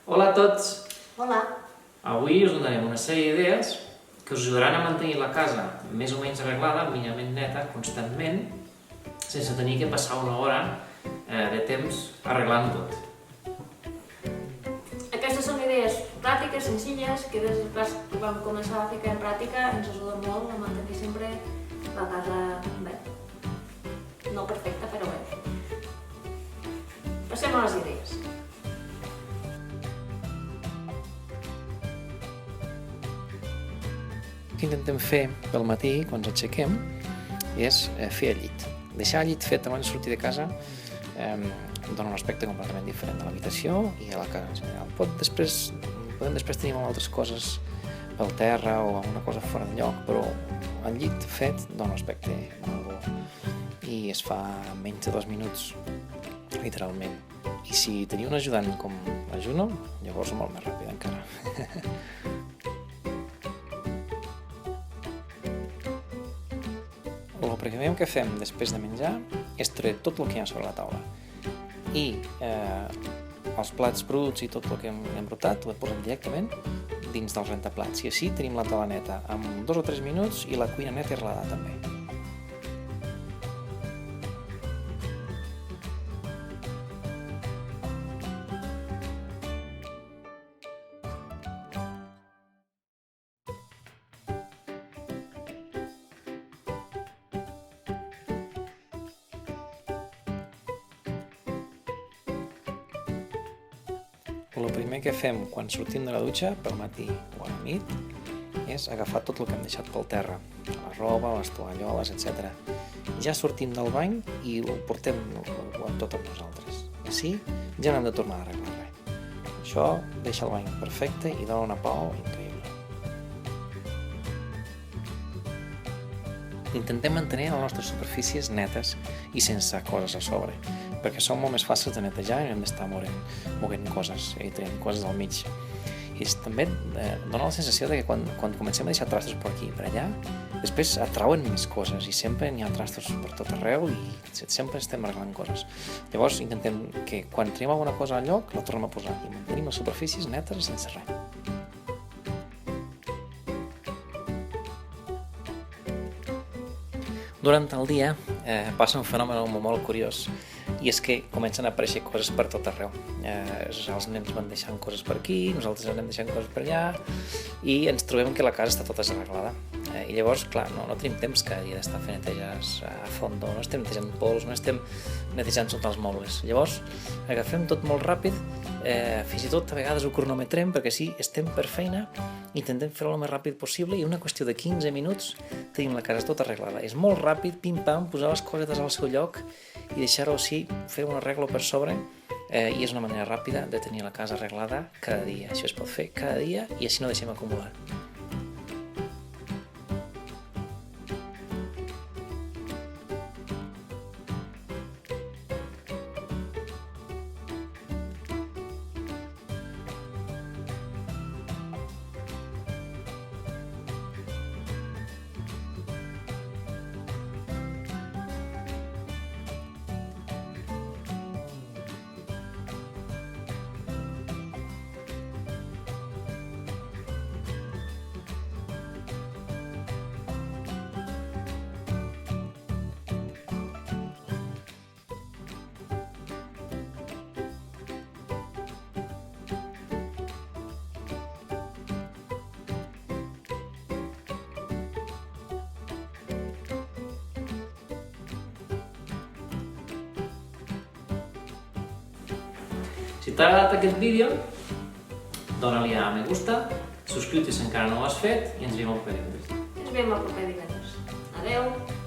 Hola a tots! Hola. Avui us donarem una sèrie d'idees que us ajudaran a mantenir la casa més o menys arreglada, mínimament neta, constantment, sense tenir que passar una hora de temps arreglant tot. Aquestes són idees pràctiques, senzilles, que des que vam començar a ficar en pràctica ens ajuden molt a mantenir sempre la casa bé. No perfecta, però bé. Passem a les idees. El que intentem fer pel matí, quan ens aixequem, és fer el llit. Deixar el llit fet abans de sortir de casa dona un aspecte completament diferent de l'habitació i a la casa en general. Podem després tenir moltes altres coses pel terra o alguna cosa fora de lloc, però el llit fet dona un aspecte molt bo i es fa en menys de 2 minuts, literalment. I si teniu un ajudant com la Juno, llavors molt més ràpid encara. El primer que fem després de menjar és treure tot el que hi ha sobre la taula i els plats bruts i tot el que hem embrutat ho posem directament dins dels rentaplats i així tenim la taula neta en 2 o 3 minuts i la cuina neta i arreglada també. El primer que fem quan sortim de la dutxa, pel matí o a la nit, és agafar tot el que hem deixat pel terra, la roba, les tovalloles, etc. Ja sortim del bany i ho portem tot amb nosaltres. Així ja no hem de tornar a arreglar res. Això deixa el bany perfecte i dona una pau increïble. Intentem mantenir les nostres superfícies netes i sense coses a sobre, perquè són molt més fàcils de netejar i no hem d'estar moguent coses i tenint coses al mig. I també dona la sensació de que quan comencem a deixar trastos per aquí i per allà, després atrauen més coses i sempre n'hi ha trastos per tot arreu i sempre estem arreglant coses. Llavors intentem que quan tenim alguna cosa al lloc la tornem a posar i mantenim les superfícies netes i sense res. Durant el dia passa un fenomen molt curiós i és que comencen a aparèixer coses per tot arreu. Els nens van deixant coses per aquí, nosaltres anem deixant coses per allà i ens trobem que la casa està tota desarreglada. I llavors, clar, no tenim temps cada dia d'estar fent neteges a fondo, no estem netejant pols, no estem netejant sota els mobles. Llavors, agafem tot molt ràpid, fins i tot a vegades ho cronometrem perquè sí, estem per feina, intentem fer-ho el més ràpid possible i en una qüestió de 15 minuts tenim la casa tota arreglada. És molt ràpid, pim-pam, posar les cosetes al seu lloc i deixar-ho així, fer un arreglo per sobre i és una manera ràpida de tenir la casa arreglada cada dia. Això es pot fer cada dia i així no deixem acumular. Si t'ha agradat aquest vídeo, dona-li a me gusta, subscriu-te si encara no ho has fet i ens veiem al proper vídeo. Ens veiem al proper divendres. Adeu!